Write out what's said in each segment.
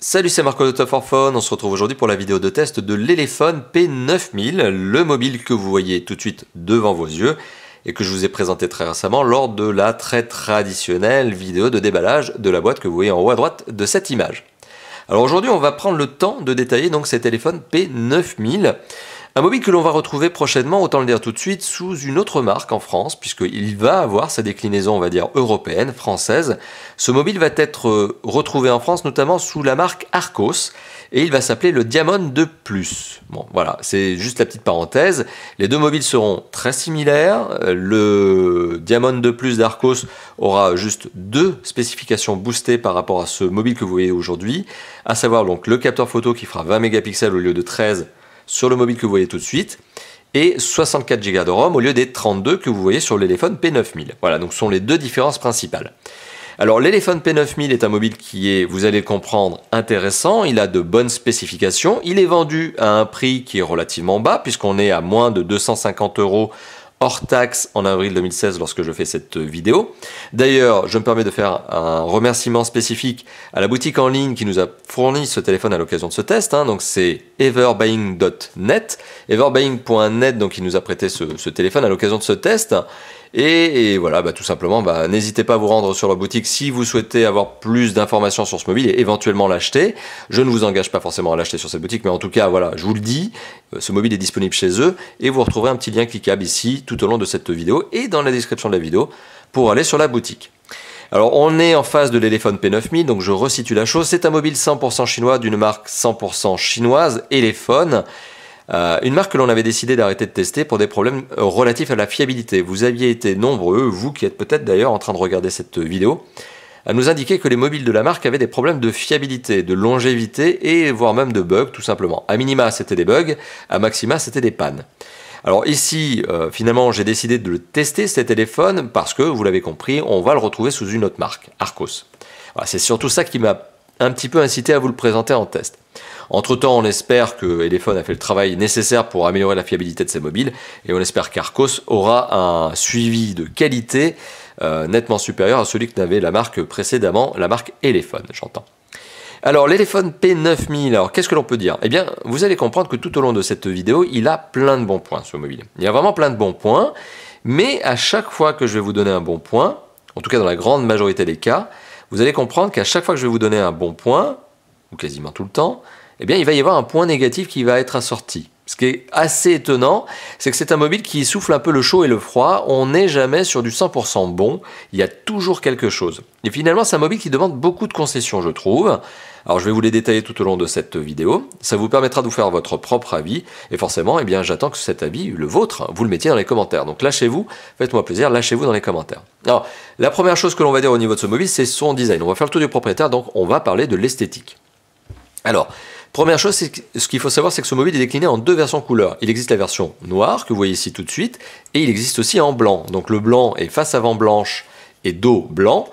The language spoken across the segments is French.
Salut, c'est Marco de Top for Phone. On se retrouve aujourd'hui pour la vidéo de test de l'Elephone P9000, le mobile que vous voyez tout de suite devant vos yeux et que je vous ai présenté très récemment lors de la très traditionnelle vidéo de déballage de la boîte que vous voyez en haut à droite de cette image. Alors aujourd'hui, on va prendre le temps de détailler donc cet Elephone P9000, un mobile que l'on va retrouver prochainement, autant le dire tout de suite, sous une autre marque en France, puisqu'il va avoir sa déclinaison, on va dire, européenne, française. Ce mobile va être retrouvé en France, notamment sous la marque Archos, et il va s'appeler le Diamond 2 Plus. Bon, voilà, c'est juste la petite parenthèse. Les deux mobiles seront très similaires. Le Diamond 2 Plus d'Archos aura juste deux spécifications boostées par rapport à ce mobile que vous voyez aujourd'hui, à savoir donc le capteur photo qui fera 20 mégapixels au lieu de 13 sur le mobile que vous voyez tout de suite, et 64 Go de ROM au lieu des 32 que vous voyez sur l'Elephone P9000. Voilà, donc ce sont les deux différences principales. Alors l'Elephone P9000 est un mobile qui est, vous allez le comprendre, intéressant, il a de bonnes spécifications, il est vendu à un prix qui est relativement bas, puisqu'on est à moins de 250 € hors taxe en avril 2016 lorsque je fais cette vidéo. D'ailleurs, je me permets de faire un remerciement spécifique à la boutique en ligne qui nous a fourni ce téléphone à l'occasion de ce test. Donc c'est everbuying.net, everbuying.net, donc qui nous a prêté ce téléphone à l'occasion de ce test. Et voilà, tout simplement, n'hésitez pas à vous rendre sur leur boutique si vous souhaitez avoir plus d'informations sur ce mobile et éventuellement l'acheter. Je ne vous engage pas forcément à l'acheter sur cette boutique, mais en tout cas, voilà, je vous le dis, ce mobile est disponible chez eux et vous retrouverez un petit lien cliquable ici tout au long de cette vidéo et dans la description de la vidéo pour aller sur la boutique. Alors, on est en face de l'Elephone P9000, donc je resitue la chose. C'est un mobile 100% chinois d'une marque 100% chinoise, Elephone. Une marque que l'on avait décidé d'arrêter de tester pour des problèmes relatifs à la fiabilité. Vous aviez été nombreux, vous qui êtes peut-être d'ailleurs en train de regarder cette vidéo, à nous indiquer que les mobiles de la marque avaient des problèmes de fiabilité, de longévité et voire même de bugs tout simplement. À minima c'était des bugs, à maxima c'était des pannes. Alors ici, finalement, j'ai décidé de le tester cet téléphone parce que, vous l'avez compris, on va le retrouver sous une autre marque, Archos. Voilà, c'est surtout ça qui m'a un petit peu incité à vous le présenter en test. Entre temps, on espère que Elephone a fait le travail nécessaire pour améliorer la fiabilité de ses mobiles et on espère qu'Archos aura un suivi de qualité nettement supérieur à celui que n'avait la marque précédemment, la marque Elephone, j'entends. Alors, l'Elephone P9000, alors qu'est-ce que l'on peut dire? Eh bien, vous allez comprendre que tout au long de cette vidéo, il a plein de bons points, ce mobile. Il y a vraiment plein de bons points, mais à chaque fois que je vais vous donner un bon point, en tout cas dans la grande majorité des cas, vous allez comprendre qu'à chaque fois que je vais vous donner un bon point, ou quasiment tout le temps, eh bien, il va y avoir un point négatif qui va être assorti. Ce qui est assez étonnant, c'est que c'est un mobile qui souffle un peu le chaud et le froid. On n'est jamais sur du 100% bon. Il y a toujours quelque chose. Et finalement, c'est un mobile qui demande beaucoup de concessions, je trouve. Alors, je vais vous les détailler tout au long de cette vidéo. Ça vous permettra de vous faire votre propre avis. Et forcément, eh bien, j'attends que cet avis, le vôtre, vous le mettiez dans les commentaires. Donc, lâchez-vous, faites-moi plaisir, lâchez-vous dans les commentaires. Alors, la première chose que l'on va dire au niveau de ce mobile, c'est son design. On va faire le tour du propriétaire, donc on va parler de l'esthétique. Alors, première chose, ce qu'il faut savoir, c'est que ce mobile est décliné en deux versions couleurs. Il existe la version noire, que vous voyez ici tout de suite, et il existe aussi en blanc. Donc le blanc est face avant blanche et dos blanc,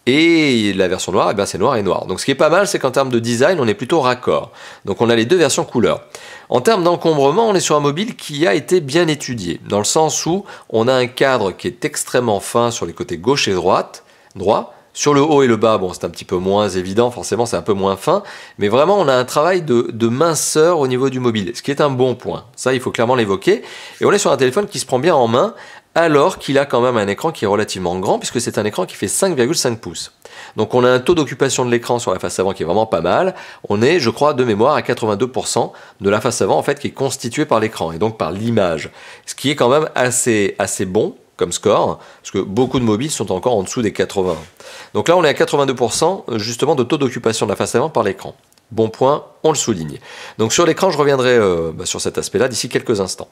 et la version noire, eh bien, c'est noir et noir. Donc ce qui est pas mal, c'est qu'en termes de design, on est plutôt raccord. Donc on a les deux versions couleurs. En termes d'encombrement, on est sur un mobile qui a été bien étudié, dans le sens où on a un cadre qui est extrêmement fin sur les côtés gauche et droit. Sur le haut et le bas, bon, c'est un petit peu moins évident, forcément c'est un peu moins fin, mais vraiment on a un travail de minceur au niveau du mobile, ce qui est un bon point. Ça, il faut clairement l'évoquer. Et on est sur un téléphone qui se prend bien en main, alors qu'il a quand même un écran qui est relativement grand, puisque c'est un écran qui fait 5,5 pouces. Donc on a un taux d'occupation de l'écran sur la face avant qui est vraiment pas mal. On est, je crois, de mémoire à 82% de la face avant en fait qui est constituée par l'écran, et donc par l'image. Ce qui est quand même assez bon comme score, parce que beaucoup de mobiles sont encore en dessous des 80. Donc là, on est à 82% justement de taux d'occupation de la face avant par l'écran. Bon point, on le souligne. Donc sur l'écran, je reviendrai sur cet aspect-là d'ici quelques instants.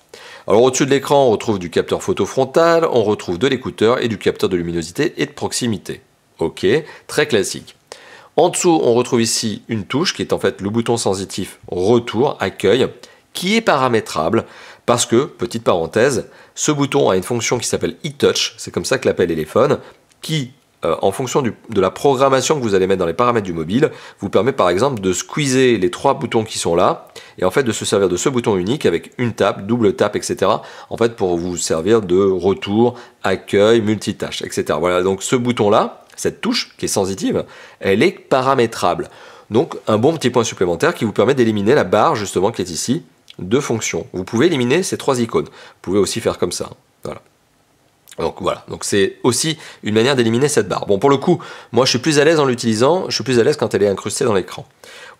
Alors au-dessus de l'écran, on retrouve du capteur photo frontal, on retrouve de l'écouteur et du capteur de luminosité et de proximité. Ok, très classique. En dessous, on retrouve ici une touche qui est en fait le bouton sensitif retour, accueil, qui est paramétrable parce que, petite parenthèse, ce bouton a une fonction qui s'appelle e-touch, c'est comme ça que l'appelle Elephone, qui, en fonction de la programmation que vous allez mettre dans les paramètres du mobile, vous permet par exemple de squeezer les trois boutons qui sont là, et en fait de se servir de ce bouton unique avec une tape, double tape, etc. En fait pour vous servir de retour, accueil, multitâche, etc. Voilà, donc ce bouton-là, cette touche qui est sensitive, elle est paramétrable. Donc un bon petit point supplémentaire qui vous permet d'éliminer la barre justement qui est ici de fonction. Vous pouvez éliminer ces 3 icônes. Vous pouvez aussi faire comme ça. Voilà. Donc voilà, donc c'est aussi une manière d'éliminer cette barre. Bon, pour le coup, moi je suis plus à l'aise en l'utilisant, je suis plus à l'aise quand elle est incrustée dans l'écran.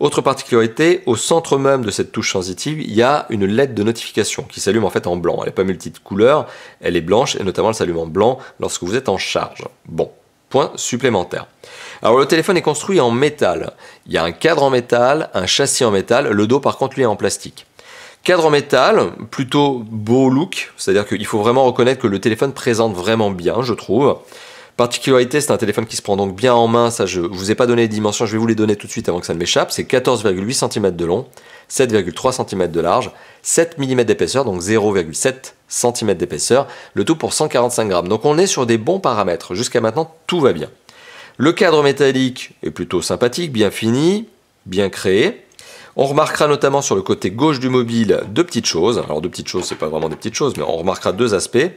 Autre particularité, au centre même de cette touche sensitive, il y a une LED de notification qui s'allume en fait en blanc. Elle n'est pas multicouleur, elle est blanche et notamment elle s'allume en blanc lorsque vous êtes en charge. Bon, point supplémentaire. Alors le téléphone est construit en métal. Il y a un cadre en métal, un châssis en métal, le dos par contre lui est en plastique. Cadre en métal, plutôt beau look, c'est-à-dire qu'il faut vraiment reconnaître que le téléphone présente vraiment bien, je trouve. Particularité, c'est un téléphone qui se prend donc bien en main, ça je vous ai pas donné les dimensions, je vais vous les donner tout de suite avant que ça ne m'échappe. C'est 14,8 cm de long, 7,3 cm de large, 7 mm d'épaisseur, donc 0,7 cm d'épaisseur, le tout pour 145 grammes. Donc on est sur des bons paramètres, jusqu'à maintenant tout va bien. Le cadre métallique est plutôt sympathique, bien fini, bien créé. On remarquera notamment sur le côté gauche du mobile 2 petites choses. Alors 2 petites choses, c'est pas vraiment des petites choses, mais on remarquera 2 aspects,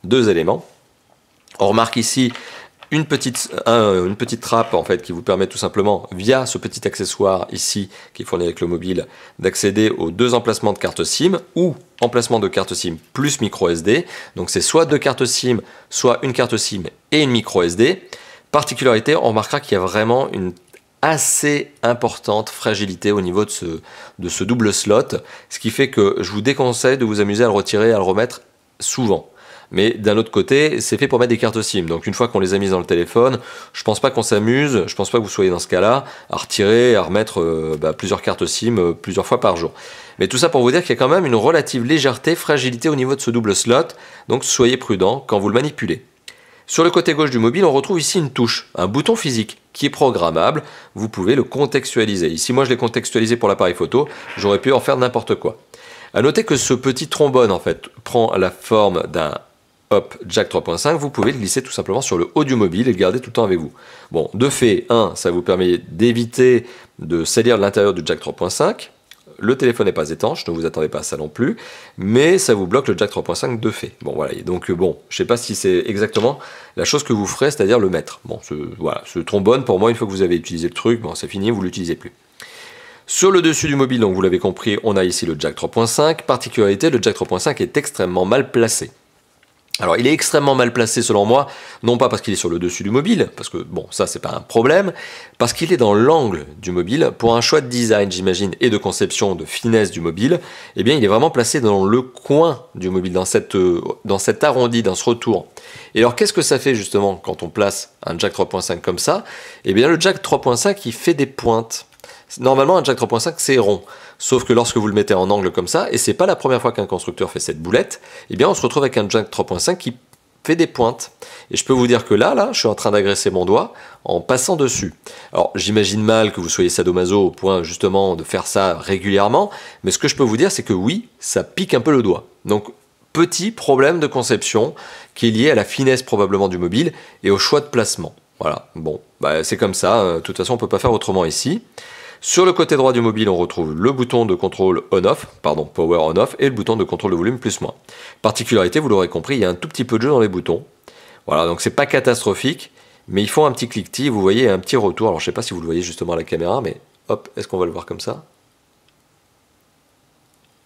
2 éléments. On remarque ici une petite trappe en fait qui vous permet tout simplement, via ce petit accessoire ici qui est fourni avec le mobile, d'accéder aux 2 emplacements de carte SIM ou emplacement de carte SIM plus micro SD. Donc c'est soit 2 cartes SIM, soit une carte SIM et une micro SD. Particularité, on remarquera qu'il y a vraiment une assez importante fragilité au niveau de ce double slot, ce qui fait que je vous déconseille de vous amuser à le retirer et à le remettre souvent. Mais d'un autre côté, c'est fait pour mettre des cartes SIM, donc une fois qu'on les a mises dans le téléphone, je pense pas qu'on s'amuse, je pense pas que vous soyez dans ce cas-là, à retirer, à remettre plusieurs cartes SIM plusieurs fois par jour. Mais tout ça pour vous dire qu'il y a quand même une relative légèreté, fragilité au niveau de ce double slot, donc soyez prudent quand vous le manipulez. Sur le côté gauche du mobile, on retrouve ici une touche, un bouton physique qui est programmable. Vous pouvez le contextualiser. Ici, moi, je l'ai contextualisé pour l'appareil photo. J'aurais pu en faire n'importe quoi. À noter que ce petit trombone, en fait, prend la forme d'un jack 3.5. Vous pouvez le glisser tout simplement sur le haut du mobile et le garder tout le temps avec vous. Bon, de fait, ça vous permet d'éviter de salir l'intérieur du jack 3.5. Le téléphone n'est pas étanche, ne vous attendez pas à ça non plus, mais ça vous bloque le jack 3.5 de fait. Bon voilà, et donc bon, je sais pas si c'est exactement la chose que vous ferez, c'est-à-dire le mettre. Bon, voilà, ce trombone, pour moi, une fois que vous avez utilisé le truc, bon, c'est fini, vous l'utilisez plus. Sur le dessus du mobile, donc vous l'avez compris, on a ici le jack 3.5. Particularité, le jack 3.5 est extrêmement mal placé. Alors il est extrêmement mal placé selon moi, non pas parce qu'il est sur le dessus du mobile, parce que bon ça c'est pas un problème, parce qu'il est dans l'angle du mobile, pour un choix de design j'imagine et de conception, de finesse du mobile, eh bien il est vraiment placé dans le coin du mobile, dans cet arrondi, dans ce retour. Et alors qu'est-ce que ça fait justement quand on place un jack 3.5 comme ça? Eh bien le jack 3.5 il fait des pointes. Normalement un jack 3.5 c'est rond, sauf que lorsque vous le mettez en angle comme ça, et c'est pas la première fois qu'un constructeur fait cette boulette, eh bien on se retrouve avec un jack 3.5 qui fait des pointes. Et je peux vous dire que là, je suis en train d'agresser mon doigt en passant dessus. Alors j'imagine mal que vous soyez sadomaso au point justement de faire ça régulièrement, mais ce que je peux vous dire c'est que oui, ça pique un peu le doigt. Donc petit problème de conception qui est lié à la finesse probablement du mobile et au choix de placement. Voilà, bon, c'est comme ça, de toute façon on peut pas faire autrement ici. Sur le côté droit du mobile, on retrouve le bouton de contrôle on-off, pardon, power on-off, et le bouton de contrôle de volume plus-moins. Particularité, vous l'aurez compris, il y a un tout petit peu de jeu dans les boutons. Voilà, donc c'est pas catastrophique, mais ils font un petit cliquetis, vous voyez un petit retour. Alors je sais pas si vous le voyez justement à la caméra, mais hop, est-ce qu'on va le voir comme ça?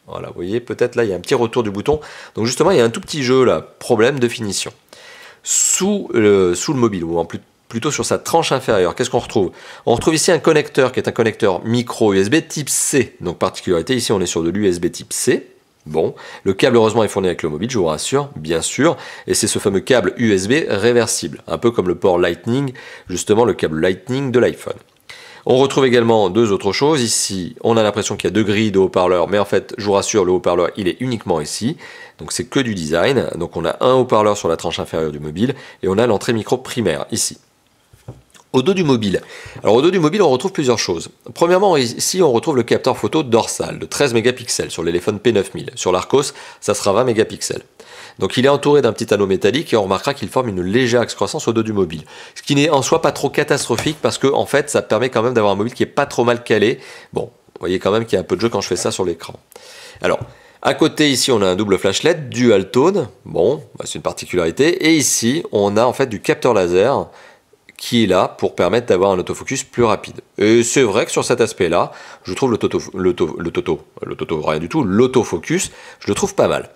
Voilà, vous voyez, peut-être là, il y a un petit retour du bouton. Donc justement, il y a un tout petit jeu là, problème de finition. Sous le mobile, ou en plutôt sur sa tranche inférieure, qu'est-ce qu'on retrouve? On retrouve ici un connecteur qui est un connecteur micro USB type C. Donc particularité, ici on est sur de l'USB type C. Bon, le câble heureusement est fourni avec le mobile, je vous rassure, bien sûr. Et c'est ce fameux câble USB réversible, un peu comme le port Lightning, justement le câble Lightning de l'iPhone. On retrouve également 2 autres choses. Ici, on a l'impression qu'il y a 2 grilles de haut-parleurs, mais en fait, je vous rassure, le haut-parleur, il est uniquement ici. Donc c'est que du design. Donc on a un haut-parleur sur la tranche inférieure du mobile et on a l'entrée micro primaire ici. Au dos du mobile. Alors au dos du mobile, on retrouve plusieurs choses. Premièrement, ici, on retrouve le capteur photo dorsal de 13 mégapixels sur l'éléphone P9000. Sur l'Arcos, ça sera 20 mégapixels. Donc il est entouré d'un petit anneau métallique et on remarquera qu'il forme une légère excroissance au dos du mobile. Ce qui n'est en soi pas trop catastrophique parce que en fait, ça permet quand même d'avoir un mobile qui est pas trop mal calé. Bon, vous voyez quand même qu'il y a un peu de jeu quand je fais ça sur l'écran. Alors, à côté, ici, on a un double flash LED, dual tone. Bon, c'est une particularité. Et ici, on a en fait du capteur laser qui est là pour permettre d'avoir un autofocus plus rapide. Et c'est vrai que sur cet aspect-là, je trouve l'autofocus, je le trouve pas mal.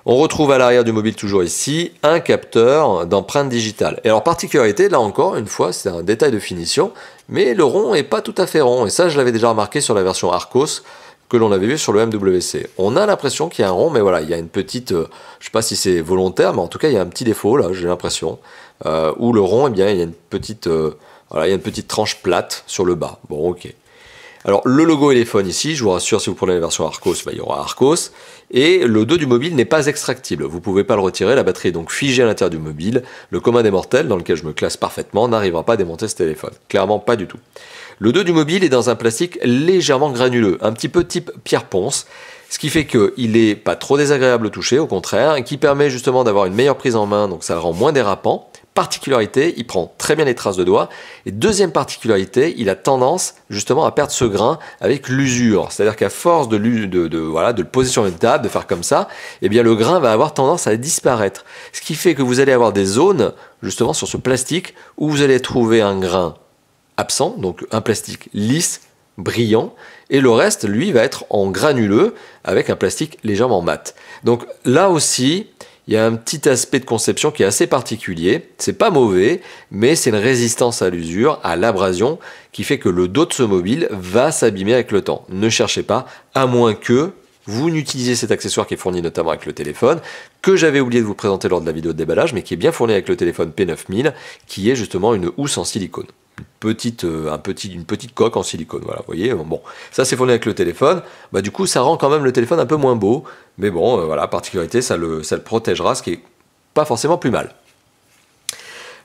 On retrouve à l'arrière du mobile, toujours ici, un capteur d'empreinte digitale. Et alors, particularité, là encore, une fois, c'est un détail de finition, mais le rond n'est pas tout à fait rond. Et ça, je l'avais déjà remarqué sur la version Arcos, que l'on avait vu sur le MWC. On a l'impression qu'il y a un rond, mais voilà, il y a une petite, je ne sais pas si c'est volontaire, mais en tout cas, il y a un petit défaut, là, j'ai l'impression, où le rond, eh bien, il y a une petite, voilà, il y a une petite tranche plate sur le bas. Bon, ok. Alors, le logo téléphone ici, je vous rassure, si vous prenez la version Arcos, bah, il y aura Arcos. Et le dos du mobile n'est pas extractible. Vous ne pouvez pas le retirer, la batterie est donc figée à l'intérieur du mobile. Le commun des mortels, dans lequel je me classe parfaitement, n'arrivera pas à démonter ce téléphone. Clairement, pas du tout. Le dos du mobile est dans un plastique légèrement granuleux, un petit peu type pierre ponce, ce qui fait qu'il n'est pas trop désagréable au toucher, au contraire, et qui permet justement d'avoir une meilleure prise en main, donc ça le rend moins dérapant. Particularité, il prend très bien les traces de doigts. Et deuxième particularité, il a tendance justement à perdre ce grain avec l'usure. C'est-à-dire qu'à force de le poser sur une table, de faire comme ça, eh bien le grain va avoir tendance à disparaître. Ce qui fait que vous allez avoir des zones justement sur ce plastique où vous allez trouver un grain absent, donc un plastique lisse, brillant, et le reste, lui, va être en granuleux avec un plastique légèrement mat. Donc là aussi, il y a un petit aspect de conception qui est assez particulier. C'est pas mauvais, mais c'est une résistance à l'usure, à l'abrasion, qui fait que le dos de ce mobile va s'abîmer avec le temps. Ne cherchez pas, à moins que vous n'utilisiez cet accessoire qui est fourni notamment avec le téléphone, que j'avais oublié de vous présenter lors de la vidéo de déballage, mais qui est bien fourni avec le téléphone P9000, qui est justement une housse en silicone. Une petite coque en silicone, voilà, vous voyez, bon, ça c'est fourni avec le téléphone, bah du coup ça rend quand même le téléphone un peu moins beau, mais bon, voilà, particularité, ça le protégera, ce qui est pas forcément plus mal.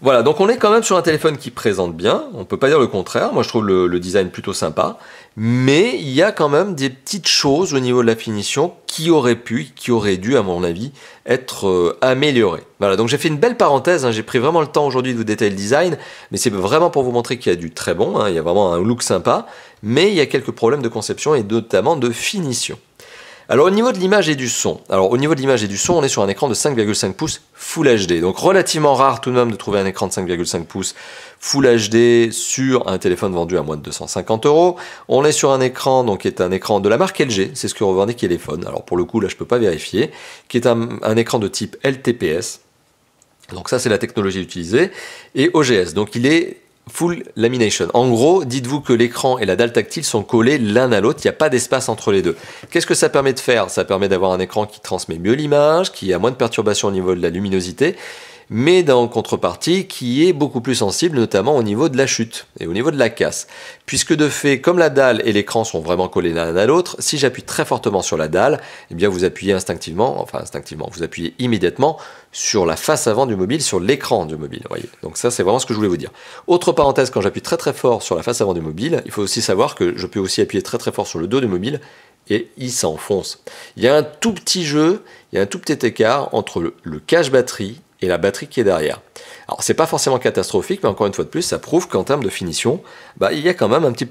Voilà, donc on est quand même sur un téléphone qui présente bien, on peut pas dire le contraire, moi je trouve le design plutôt sympa, mais il y a quand même des petites choses au niveau de la finition qui auraient dû à mon avis être améliorées. Voilà, donc j'ai fait une belle parenthèse, hein, j'ai pris vraiment le temps aujourd'hui de vous détailler le design, mais c'est vraiment pour vous montrer qu'il y a du très bon, hein, il y a vraiment un look sympa, mais il y a quelques problèmes de conception et notamment de finition. Alors au niveau de l'image et du son, on est sur un écran de 5,5 pouces Full HD, donc relativement rare tout de même de trouver un écran de 5,5 pouces Full HD sur un téléphone vendu à moins de 250 €. On est sur un écran donc qui est un écran de la marque LG, c'est ce que revendique téléphone. Alors pour le coup là je peux pas vérifier, qui est un écran de type LTPS. Donc ça c'est la technologie utilisée et OGS. Donc il est Full Lamination. En gros, dites-vous que l'écran et la dalle tactile sont collés l'un à l'autre, il n'y a pas d'espace entre les deux. Qu'est-ce que ça permet de faire? Ça permet d'avoir un écran qui transmet mieux l'image, qui a moins de perturbations au niveau de la luminosité, mais en contrepartie qui est beaucoup plus sensible, notamment au niveau de la chute et au niveau de la casse. Puisque de fait, comme la dalle et l'écran sont vraiment collés l'un à l'autre, si j'appuie très fortement sur la dalle, eh bien vous appuyez vous appuyez immédiatement sur la face avant du mobile, sur l'écran du mobile. Voyez. Donc ça, c'est vraiment ce que je voulais vous dire. Autre parenthèse, quand j'appuie très très fort sur la face avant du mobile, il faut aussi savoir que je peux aussi appuyer très très fort sur le dos du mobile et il s'enfonce. Il y a un tout petit jeu, il y a un tout petit écart entre le cache batterie et la batterie qui est derrière. Alors c'est pas forcément catastrophique, mais encore une fois de plus, ça prouve qu'en termes de finition, il y a quand même un petit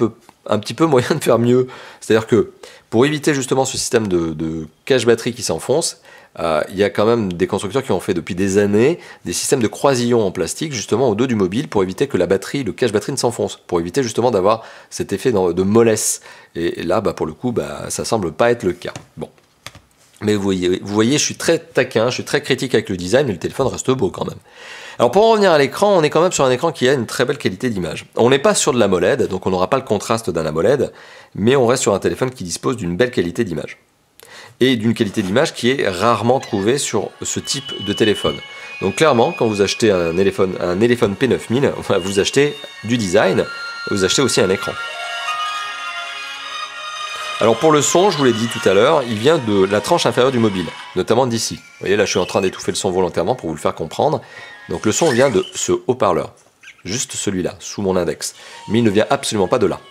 peu moyen de faire mieux. C'est-à-dire que pour éviter justement ce système de cache batterie qui s'enfonce, il y a quand même des constructeurs qui ont fait depuis des années des systèmes de croisillons en plastique justement au dos du mobile pour éviter que le cache batterie ne s'enfonce, pour éviter justement d'avoir cet effet de mollesse. Et là, pour le coup, ça semble pas être le cas. Bon. Mais vous voyez, je suis très taquin, je suis très critique avec le design, mais le téléphone reste beau quand même. Alors pour en revenir à l'écran, on est quand même sur un écran qui a une très belle qualité d'image. On n'est pas sur de l'AMOLED, donc on n'aura pas le contraste d'un AMOLED, mais on reste sur un téléphone qui dispose d'une belle qualité d'image. Et d'une qualité d'image qui est rarement trouvée sur ce type de téléphone. Donc clairement, quand vous achetez un téléphone P9000, vous achetez du design, vous achetez aussi un écran. Alors pour le son, je vous l'ai dit tout à l'heure, il vient de la tranche inférieure du mobile, notamment d'ici. Vous voyez, là je suis en train d'étouffer le son volontairement pour vous le faire comprendre. Donc le son vient de ce haut-parleur, juste celui-là, sous mon index. Mais il ne vient absolument pas de là.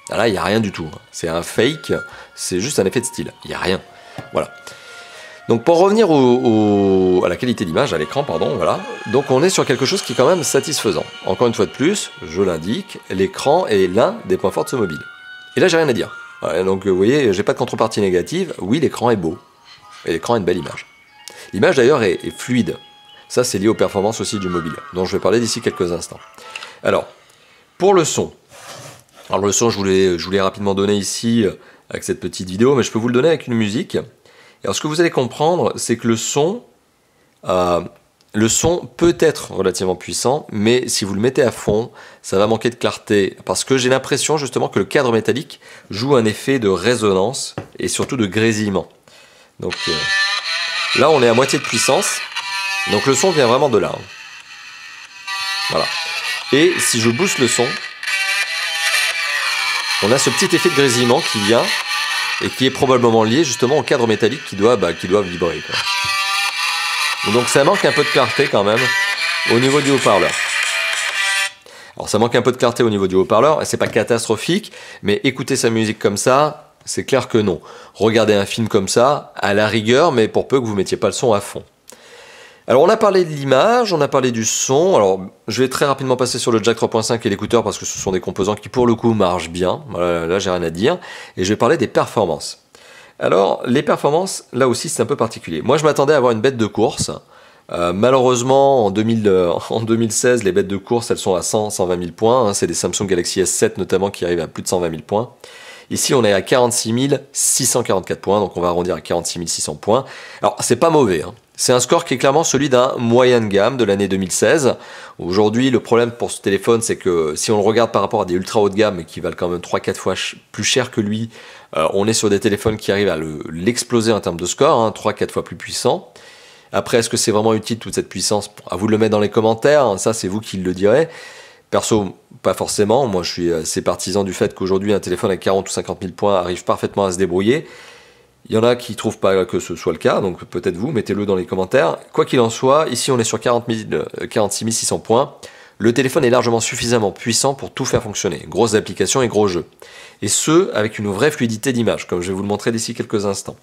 Là, il n'y a rien du tout. C'est un fake, c'est juste un effet de style. Il n'y a rien. Voilà. Donc pour revenir à la qualité d'image, à l'écran, pardon, voilà. Donc on est sur quelque chose qui est quand même satisfaisant. Encore une fois de plus, je l'indique, l'écran est l'un des points forts de ce mobile. Et là, j'ai rien à dire. Voilà, donc vous voyez, j'ai pas de contrepartie négative. Oui, l'écran est beau. Et l'écran a une belle image. L'image d'ailleurs est fluide. Ça, c'est lié aux performances aussi du mobile, dont je vais parler d'ici quelques instants. Alors, pour le son. Alors le son, je vous l'ai rapidement donné ici avec cette petite vidéo, mais je peux vous le donner avec une musique. Et alors ce que vous allez comprendre, c'est que le son peut être relativement puissant, mais si vous le mettez à fond, ça va manquer de clarté, parce que j'ai l'impression justement que le cadre métallique joue un effet de résonance et surtout de grésillement. Donc là, on est à moitié de puissance, donc le son vient vraiment de là. Voilà. Et si je booste le son, on a ce petit effet de grésillement qui vient et qui est probablement lié justement au cadre métallique qui doit vibrer, quoi. Donc ça manque un peu de clarté quand même au niveau du haut-parleur. Alors ça manque un peu de clarté au niveau du haut-parleur, et c'est pas catastrophique, mais écouter sa musique comme ça, c'est clair que non. Regardez un film comme ça, à la rigueur, mais pour peu que vous mettiez pas le son à fond. Alors on a parlé de l'image, on a parlé du son. Alors je vais très rapidement passer sur le jack 3.5 et l'écouteur parce que ce sont des composants qui pour le coup marchent bien. Voilà, là j'ai rien à dire. Et je vais parler des performances. Alors les performances, là aussi c'est un peu particulier. Moi je m'attendais à avoir une bête de course. Malheureusement en 2016 les bêtes de course elles sont à 120 000 points. Hein. C'est des Samsung Galaxy S7 notamment qui arrivent à plus de 120 000 points. Ici, on est à 46 644 points, donc on va arrondir à 46 600 points. Alors, c'est pas mauvais, hein. C'est un score qui est clairement celui d'un moyen de gamme de l'année 2016. Aujourd'hui, le problème pour ce téléphone, c'est que si on le regarde par rapport à des ultra haut de gamme qui valent quand même 3-4 fois plus cher que lui, on est sur des téléphones qui arrivent à l'exploser en termes de score, hein, 3-4 fois plus puissant. Après, est-ce que c'est vraiment utile toute cette puissance? À vous de le mettre dans les commentaires, hein, ça c'est vous qui le direz. Perso, pas forcément. Moi, je suis assez partisan du fait qu'aujourd'hui, un téléphone à 40 ou 50 000 points arrive parfaitement à se débrouiller. Il y en a qui ne trouvent pas que ce soit le cas, donc peut-être vous, mettez-le dans les commentaires. Quoi qu'il en soit, ici, on est sur 46 600 points. Le téléphone est largement suffisamment puissant pour tout faire fonctionner. Grosses applications et gros jeux. Et ce, avec une vraie fluidité d'image, comme je vais vous le montrer d'ici quelques instants.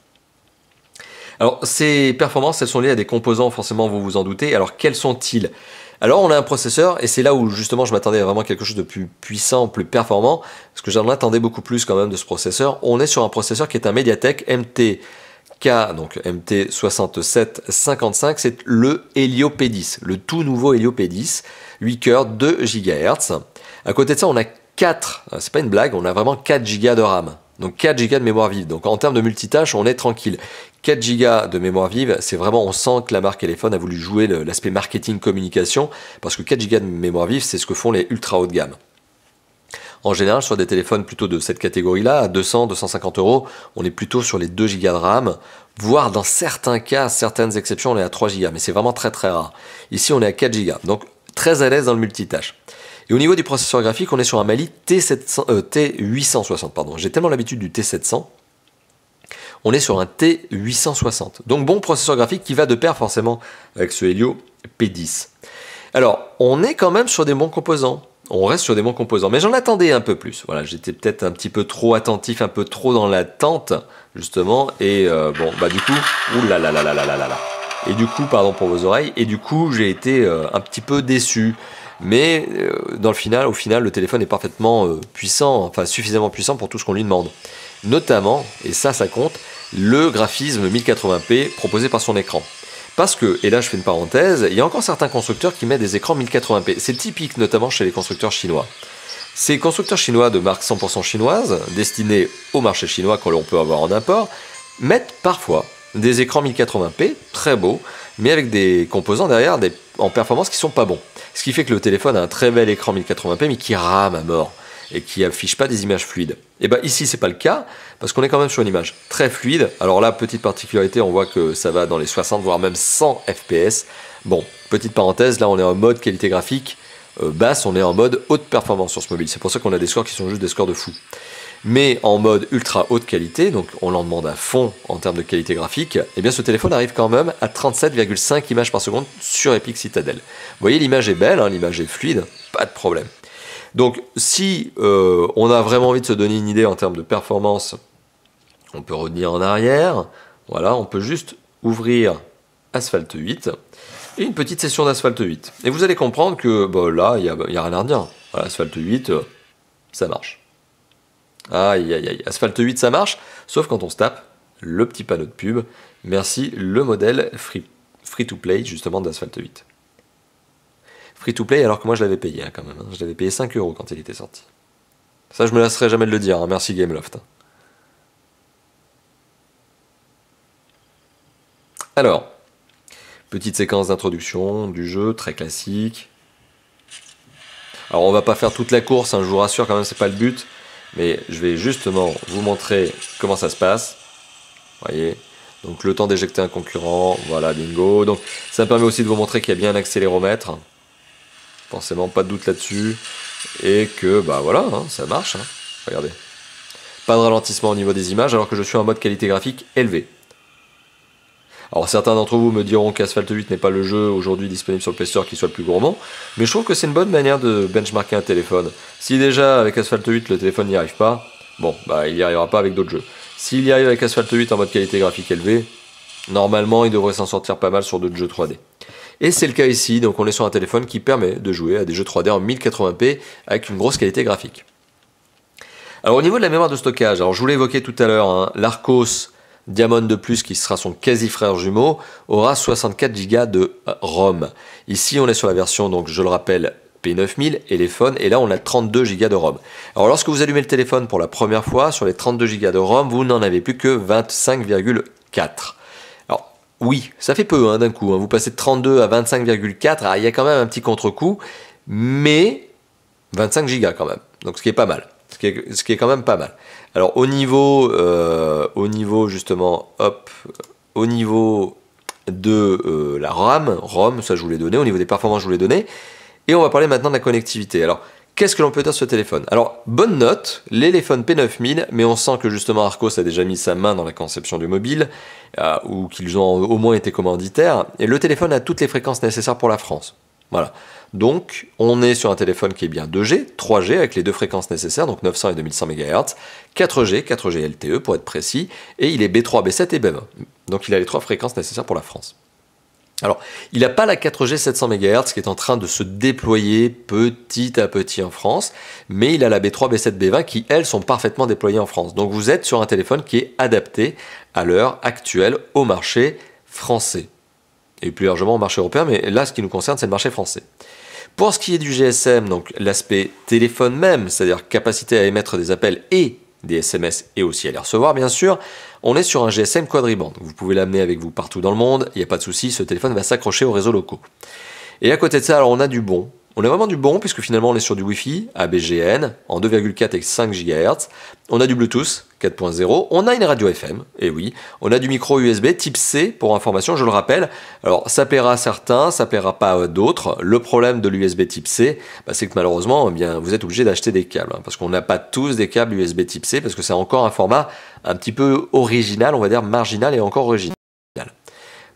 Alors, ces performances, elles sont liées à des composants, forcément, vous vous en doutez. Alors, quels sont-ils ? Alors on a un processeur, et c'est là où justement je m'attendais à vraiment quelque chose de plus puissant, plus performant, parce que j'en attendais beaucoup plus quand même de ce processeur. On est sur un processeur qui est un Mediatek MTK, donc MT6755, c'est le Helio P10, le tout nouveau Helio P10, 8 cœurs, 2 GHz. À côté de ça, on a 4, c'est pas une blague, on a vraiment 4 Go de RAM. Donc 4 Go de mémoire vive. Donc en termes de multitâche, on est tranquille. 4 Go de mémoire vive, c'est vraiment, on sent que la marque Elephone a voulu jouer l'aspect marketing communication, parce que 4 Go de mémoire vive, c'est ce que font les ultra haut de gamme. En général, sur des téléphones plutôt de cette catégorie-là, à 200-250 €, on est plutôt sur les 2 Go de RAM, voire dans certains cas, certaines exceptions, on est à 3 Go, mais c'est vraiment très très rare. Ici, on est à 4 Go, donc très à l'aise dans le multitâche. Et au niveau du processeur graphique, on est sur un Mali T860, pardon. J'ai tellement l'habitude du T700. On est sur un T860. Donc bon processeur graphique qui va de pair forcément avec ce Helio P10. Alors, on est quand même sur des bons composants. On reste sur des bons composants, mais j'en attendais un peu plus. Voilà, j'étais peut-être un petit peu trop attentif, un peu trop dans l'attente, justement. Et bon, bah du coup, oulalalala. Et du coup, pardon pour vos oreilles, et du coup, j'ai été un petit peu déçu. Mais au final, le téléphone est parfaitement puissant, enfin suffisamment puissant pour tout ce qu'on lui demande. Notamment, et ça compte, le graphisme 1080p proposé par son écran. Parce que, et là je fais une parenthèse, il y a encore certains constructeurs qui mettent des écrans 1080p. C'est typique notamment chez les constructeurs chinois. Ces constructeurs chinois de marque 100% chinoise, destinés au marché chinois que l'on peut avoir en import, mettent parfois des écrans 1080p, très beaux, mais avec des composants derrière en performance qui sont pas bons. Ce qui fait que le téléphone a un très bel écran 1080p, mais qui rame à mort et qui affiche pas des images fluides. Et bien ici, c'est pas le cas, parce qu'on est quand même sur une image très fluide. Alors là, petite particularité, on voit que ça va dans les 60, voire même 100 FPS. Bon, petite parenthèse, là on est en mode qualité graphique basse, on est en mode haute performance sur ce mobile. C'est pour ça qu'on a des scores qui sont juste des scores de fou. Mais en mode ultra haute qualité, donc on l'en demande à fond en termes de qualité graphique, et bien ce téléphone arrive quand même à 37,5 images par seconde sur Epic Citadel. Vous voyez, l'image est belle, hein, l'image est fluide, pas de problème. Donc si on a vraiment envie de se donner une idée en termes de performance, on peut revenir en arrière, voilà, on peut juste ouvrir Asphalt 8 et une petite session d'Asphalt 8. Et vous allez comprendre que bah, là, il n'y a rien à redire. Voilà, Asphalt 8, ça marche. Aïe aïe aïe, Asphalt 8 ça marche, sauf quand on se tape le petit panneau de pub. Merci le modèle free-to-play justement d'Asphalt 8. Free-to-play alors que moi je l'avais payé quand même, je l'avais payé 5 € quand il était sorti. Ça je me lasserai jamais de le dire, merci Gameloft. Alors, petite séquence d'introduction du jeu, très classique. Alors on va pas faire toute la course, je vous rassure quand même, c'est pas le but. Mais je vais justement vous montrer comment ça se passe. Voyez, donc le temps d'éjecter un concurrent, voilà, bingo. Donc ça me permet aussi de vous montrer qu'il y a bien un accéléromètre. Forcément, pas de doute là-dessus. Et que, bah voilà, ça marche. Regardez. Pas de ralentissement au niveau des images alors que je suis en mode qualité graphique élevée. Alors certains d'entre vous me diront qu'Asphalt 8 n'est pas le jeu aujourd'hui disponible sur le Play Store qui soit le plus gourmand, mais je trouve que c'est une bonne manière de benchmarker un téléphone. Si déjà avec Asphalt 8 le téléphone n'y arrive pas, bon, bah il n'y arrivera pas avec d'autres jeux. S'il y arrive avec Asphalt 8 en mode qualité graphique élevée, normalement il devrait s'en sortir pas mal sur d'autres jeux 3D. Et c'est le cas ici, donc on est sur un téléphone qui permet de jouer à des jeux 3D en 1080p avec une grosse qualité graphique. Alors au niveau de la mémoire de stockage, alors je vous l'ai évoqué tout à l'heure, l'Arcos Diamond de plus, qui sera son quasi-frère jumeau, aura 64 Go de ROM. Ici, on est sur la version, donc je le rappelle, P9000, Elephone, et là, on a 32 Go de ROM. Alors, lorsque vous allumez le téléphone pour la première fois, sur les 32 Go de ROM, vous n'en avez plus que 25,4. Alors, oui, ça fait peu d'un coup, vous passez de 32 à 25,4, il y a quand même un petit contre-coup, mais 25 Go quand même, donc ce qui est pas mal. Ce qui est quand même pas mal. Alors au niveau justement, au niveau de la ROM, ça je vous l'ai donné, au niveau des performances je vous l'ai donné, et on va parler maintenant de la connectivité. Alors qu'est-ce que l'on peut dire sur ce téléphone? Alors bonne note, l'Elephone P9000, mais on sent que justement Arcos a déjà mis sa main dans la conception du mobile, ou qu'ils ont au moins été commanditaires, et le téléphone a toutes les fréquences nécessaires pour la France. Voilà. Donc, on est sur un téléphone qui est bien 2G, 3G avec les deux fréquences nécessaires, donc 900 et 2100 MHz, 4G LTE pour être précis, et il est B3, B7 et BEM. Donc, il a les trois fréquences nécessaires pour la France. Alors, il n'a pas la 4G 700 MHz qui est en train de se déployer petit à petit en France, mais il a la B3, B7, B20 qui, elles, sont parfaitement déployées en France. Donc, vous êtes sur un téléphone qui est adapté à l'heure actuelle au marché français. Et plus largement au marché européen, mais là, ce qui nous concerne, c'est le marché français. Pour ce qui est du GSM, donc l'aspect téléphone même, c'est-à-dire capacité à émettre des appels et des SMS et aussi à les recevoir, bien sûr, on est sur un GSM quadriband. Vous pouvez l'amener avec vous partout dans le monde, il n'y a pas de souci, ce téléphone va s'accrocher aux réseaux locaux. Et à côté de ça, alors on a du bon. On a vraiment du bon, puisque finalement on est sur du Wi-Fi, ABGN, en 2,4 et 5 GHz. On a du Bluetooth 4.0, on a une radio FM, et oui, on a du micro USB type C, pour information, je le rappelle. Alors ça plaira à certains, ça plaira pas à d'autres. Le problème de l'USB type C, c'est que malheureusement, vous êtes obligé d'acheter des câbles, parce qu'on n'a pas tous des câbles USB type C, parce que c'est encore un format un petit peu original, on va dire marginal et encore original.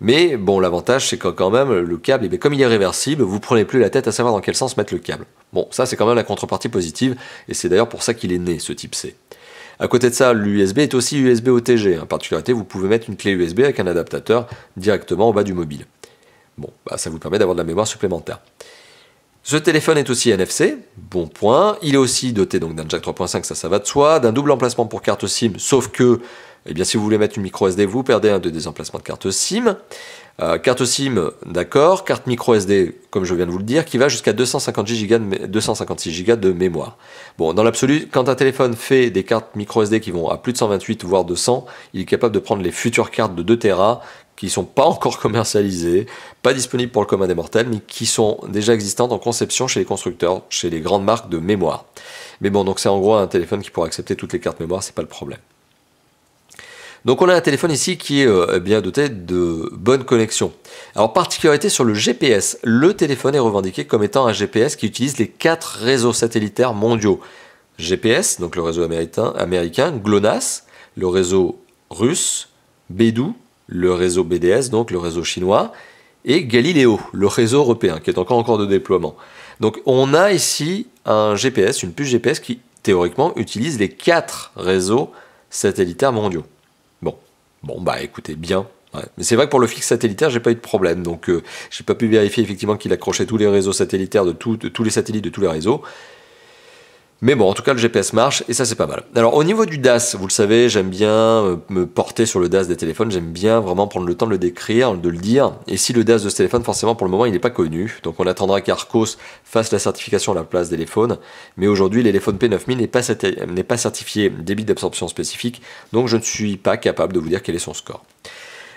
Mais bon, l'avantage, c'est que quand même, le câble, comme il est réversible, vous ne prenez plus la tête à savoir dans quel sens mettre le câble. Bon, ça, c'est quand même la contrepartie positive, et c'est d'ailleurs pour ça qu'il est né, ce type C. À côté de ça, l'USB est aussi USB OTG. En particularité, vous pouvez mettre une clé USB avec un adaptateur directement au bas du mobile. Bon, ça vous permet d'avoir de la mémoire supplémentaire. Ce téléphone est aussi NFC, bon point. Il est aussi doté donc d'un jack 3.5, ça va de soi, d'un double emplacement pour carte SIM, sauf que si vous voulez mettre une micro SD, vous perdez un des emplacements de carte SIM. Carte SIM, d'accord. Carte micro SD, comme je viens de vous le dire, qui va jusqu'à 256 Go de mémoire. Bon, dans l'absolu, quand un téléphone fait des cartes micro SD qui vont à plus de 128 voire 200, il est capable de prendre les futures cartes de 2 Tera qui ne sont pas encore commercialisées, pas disponibles pour le commun des mortels, mais qui sont déjà existantes en conception chez les constructeurs, chez les grandes marques de mémoire. Mais bon, donc c'est en gros un téléphone qui pourra accepter toutes les cartes mémoire, c'est pas le problème. Donc on a un téléphone ici qui est bien doté de bonnes connexions. Alors particularité sur le GPS, le téléphone est revendiqué comme étant un GPS qui utilise les 4 réseaux satellitaires mondiaux. GPS, donc le réseau américain, GLONASS, le réseau russe, Beidou, le réseau BDS, donc le réseau chinois, et Galileo, le réseau européen, qui est encore de déploiement. Donc on a ici un GPS, une puce GPS qui théoriquement utilise les 4 réseaux satellitaires mondiaux. Bon, écoutez, bien. Ouais. Mais c'est vrai que pour le fixe satellitaire, j'ai pas eu de problème. Donc, j'ai pas pu vérifier effectivement qu'il accrochait tous les réseaux satellitaires de tous les satellites de tous les réseaux. Mais bon, en tout cas, le GPS marche et ça, c'est pas mal. Alors, au niveau du DAS, vous le savez, j'aime bien me porter sur le DAS des téléphones. J'aime bien vraiment prendre le temps de le décrire, de le dire. Et si le DAS de ce téléphone, forcément, pour le moment, il n'est pas connu. Donc, on attendra qu'Arcos fasse la certification à la place d'Elephone. Mais aujourd'hui, l'Elephone P9000 n'est pas certifié débit d'absorption spécifique. Donc, je ne suis pas capable de vous dire quel est son score.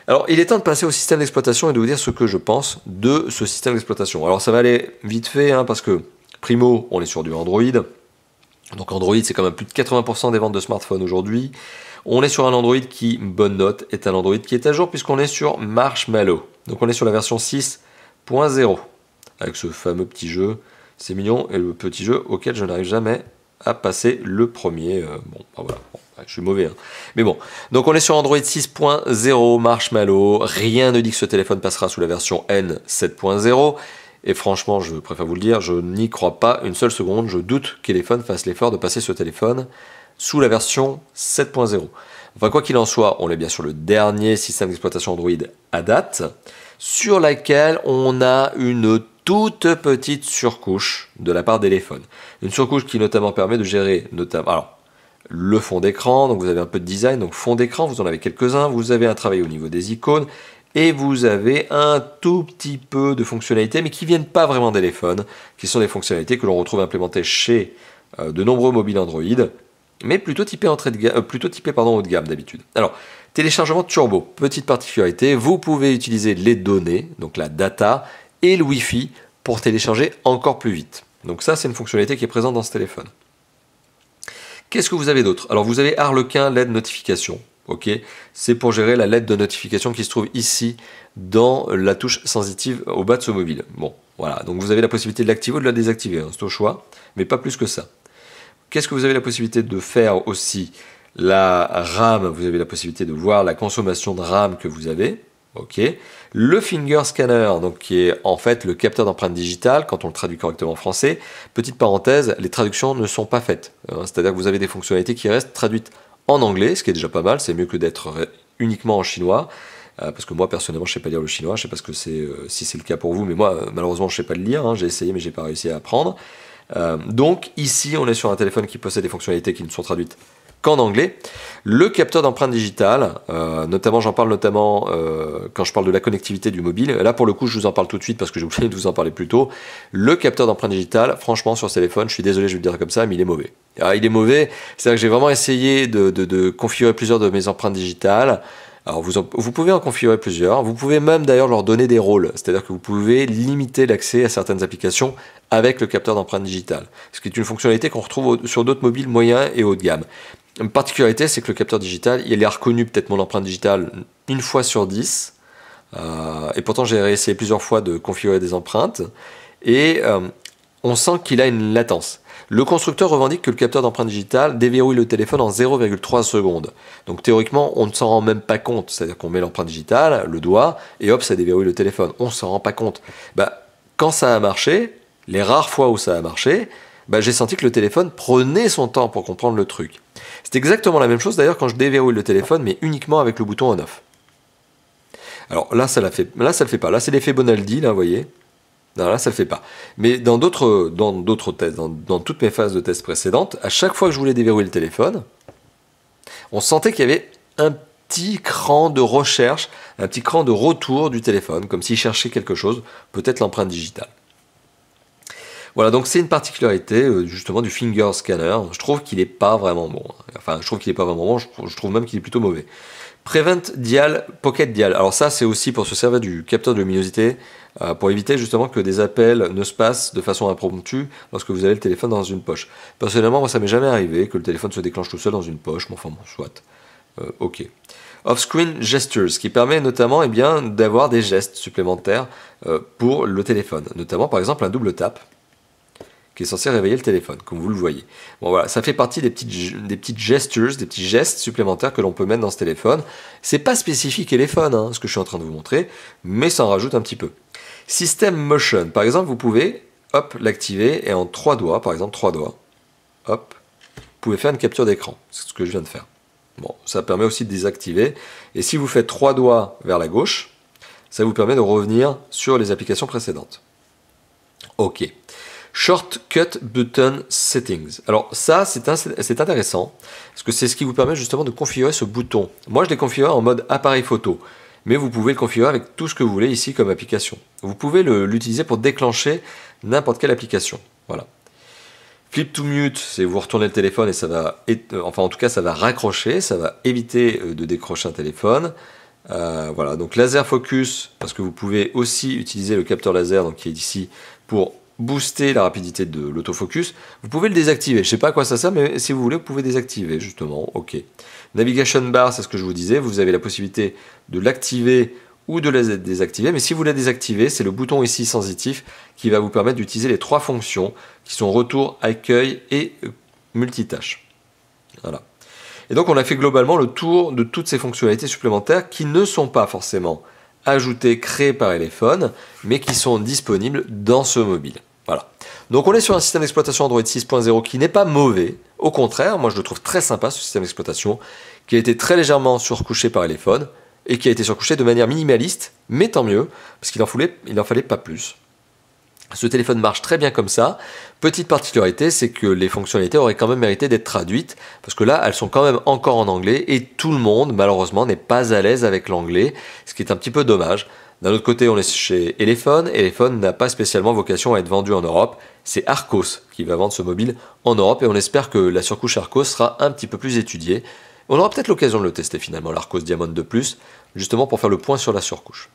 Alors, il est temps de passer au système d'exploitation et de vous dire ce que je pense de ce système d'exploitation. Alors, ça va aller vite fait, hein, parce que, primo, on est sur du Android. Donc Android, c'est quand même plus de 80% des ventes de smartphones aujourd'hui. On est sur un Android qui, bonne note, est un Android qui est à jour puisqu'on est sur Marshmallow. Donc on est sur la version 6.0 avec ce fameux petit jeu. C'est mignon et le petit jeu auquel je n'arrive jamais à passer le premier. Voilà. Bon, je suis mauvais. Hein. Mais bon. Donc on est sur Android 6.0 Marshmallow. Rien ne dit que ce téléphone passera sous la version N 7.0. Et franchement, je préfère vous le dire, je n'y crois pas une seule seconde. Je doute qu'Elephone fasse l'effort de passer ce téléphone sous la version 7.0. Enfin, quoi qu'il en soit, on est bien sur le dernier système d'exploitation Android à date, sur laquelle on a une toute petite surcouche de la part d'Elephone. Une surcouche qui notamment permet de gérer le fond d'écran. Donc vous avez un peu de design, donc fond d'écran, vous en avez quelques-uns. Vous avez un travail au niveau des icônes. Et vous avez un tout petit peu de fonctionnalités, mais qui ne viennent pas vraiment d'Elephone, qui sont des fonctionnalités que l'on retrouve implémentées chez de nombreux mobiles Android, mais plutôt typés haut de gamme d'habitude. Alors, téléchargement turbo, petite particularité, vous pouvez utiliser les données, donc la data, et le Wi-Fi pour télécharger encore plus vite. Donc ça, c'est une fonctionnalité qui est présente dans ce téléphone. Qu'est-ce que vous avez d'autre? Alors, vous avez Harlequin LED notification. Ok, c'est pour gérer la lettre de notification qui se trouve ici dans la touche sensitive au bas de ce mobile. Bon, voilà, donc vous avez la possibilité de l'activer ou de la désactiver, hein, c'est au choix, mais pas plus que ça. Qu'est-ce que vous avez la possibilité de faire aussi? La RAM, vous avez la possibilité de voir la consommation de RAM que vous avez. Ok, le finger scanner, donc qui est en fait le capteur d'empreinte digitale, quand on le traduit correctement en français. Petite parenthèse, les traductions ne sont pas faites, hein, c'est-à-dire que vous avez des fonctionnalités qui restent traduites en anglais, ce qui est déjà pas mal, c'est mieux que d'être uniquement en chinois, parce que moi personnellement je sais pas lire le chinois, je sais pas si c'est le cas pour vous, mais moi malheureusement je sais pas le lire, hein, j'ai essayé mais j'ai pas réussi à apprendre. Donc ici on est sur un téléphone qui possède des fonctionnalités qui ne sont traduites qu'en anglais. Le capteur d'empreinte digitale, notamment j'en parle quand je parle de la connectivité du mobile. Là pour le coup je vous en parle tout de suite parce que j'ai oublié de vous en parler plus tôt. Le capteur d'empreinte digitale, franchement sur ce téléphone, je suis désolé je vais le dire comme ça, mais il est mauvais. Alors, il est mauvais, c'est-à-dire que j'ai vraiment essayé de configurer plusieurs de mes empreintes digitales. Alors vous pouvez en configurer plusieurs, vous pouvez même d'ailleurs leur donner des rôles, c'est-à-dire que vous pouvez limiter l'accès à certaines applications avec le capteur d'empreinte digitale, ce qui est une fonctionnalité qu'on retrouve sur d'autres mobiles moyens et haut de gamme. Une particularité, c'est que le capteur digital, il a reconnu peut-être mon empreinte digitale une fois sur 10, et pourtant j'ai réessayé plusieurs fois de configurer des empreintes, et on sent qu'il a une latence. Le constructeur revendique que le capteur d'empreinte digitale déverrouille le téléphone en 0,3 secondes. Donc théoriquement, on ne s'en rend même pas compte. C'est-à-dire qu'on met l'empreinte digitale, le doigt, et hop, ça déverrouille le téléphone. On ne s'en rend pas compte. Quand ça a marché, les rares fois où ça a marché, j'ai senti que le téléphone prenait son temps pour comprendre le truc. C'est exactement la même chose d'ailleurs quand je déverrouille le téléphone, mais uniquement avec le bouton on-off. Alors là, ça le fait pas. Là, c'est l'effet Bonaldi, là, vous voyez. Non, là, ça le fait pas. Mais dans d'autres tests, dans toutes mes phases de tests précédentes, à chaque fois que je voulais déverrouiller le téléphone, on sentait qu'il y avait un petit cran de recherche, un petit cran de retour du téléphone, comme s'il cherchait quelque chose, peut-être l'empreinte digitale. Voilà, donc c'est une particularité justement du finger scanner. Je trouve qu'il n'est pas vraiment bon. Enfin, je trouve qu'il n'est pas vraiment bon, je trouve même qu'il est plutôt mauvais. Prevent Dial, Pocket Dial. Alors ça, c'est aussi pour se servir du capteur de luminosité, pour éviter justement que des appels ne se passent de façon impromptue lorsque vous avez le téléphone dans une poche. Personnellement, moi, ça m'est jamais arrivé que le téléphone se déclenche tout seul dans une poche, mais enfin bon, soit. Ok. Off-screen gestures, qui permet notamment d'avoir des gestes supplémentaires pour le téléphone. Notamment, par exemple, un double tap, qui est censé réveiller le téléphone, comme vous le voyez. Bon voilà, ça fait partie des petites gestures, des petits gestes supplémentaires que l'on peut mettre dans ce téléphone. C'est pas spécifique téléphone, hein, ce que je suis en train de vous montrer, mais ça en rajoute un petit peu. System Motion, par exemple, vous pouvez, hop, l'activer, et en 3 doigts, par exemple 3 doigts, hop, vous pouvez faire une capture d'écran. C'est ce que je viens de faire. Bon, ça permet aussi de désactiver, et si vous faites 3 doigts vers la gauche, ça vous permet de revenir sur les applications précédentes. Ok. Shortcut Button Settings. Alors ça, c'est intéressant, parce que c'est ce qui vous permet justement de configurer ce bouton. Moi, je l'ai configuré en mode appareil photo, mais vous pouvez le configurer avec tout ce que vous voulez ici comme application. Vous pouvez l'utiliser pour déclencher n'importe quelle application. Voilà. Flip to mute, c'est vous retournez le téléphone et ça va, enfin en tout cas ça va raccrocher, ça va éviter de décrocher un téléphone. Voilà, donc laser focus, parce que vous pouvez aussi utiliser le capteur laser donc, qui est ici pour booster la rapidité de l'autofocus. Vous pouvez le désactiver, je ne sais pas à quoi ça sert, mais si vous voulez, vous pouvez désactiver justement, ok. Navigation bar, c'est ce que je vous disais, vous avez la possibilité de l'activer ou de la désactiver, mais si vous la désactivez, c'est le bouton ici sensitif qui va vous permettre d'utiliser les 3 fonctions qui sont retour, accueil et multitâche. Voilà. Et donc on a fait globalement le tour de toutes ces fonctionnalités supplémentaires qui ne sont pas forcément ajoutées, créées par Elephone, mais qui sont disponibles dans ce mobile. Voilà. Donc on est sur un système d'exploitation Android 6.0 qui n'est pas mauvais. Au contraire, moi je le trouve très sympa ce système d'exploitation, qui a été très légèrement surcouché par Elephone, et qui a été surcouché de manière minimaliste, mais tant mieux, parce qu'il en fallait pas plus. Ce téléphone marche très bien comme ça. Petite particularité, c'est que les fonctionnalités auraient quand même mérité d'être traduites, parce que là, elles sont quand même encore en anglais, et tout le monde, malheureusement, n'est pas à l'aise avec l'anglais, ce qui est un petit peu dommage. D'un autre côté, on est chez Elephone. Elephone n'a pas spécialement vocation à être vendu en Europe. C'est Archos qui va vendre ce mobile en Europe, et on espère que la surcouche Archos sera un petit peu plus étudiée. On aura peut-être l'occasion de le tester finalement, l'Archos Diamond 2+, justement pour faire le point sur la surcouche.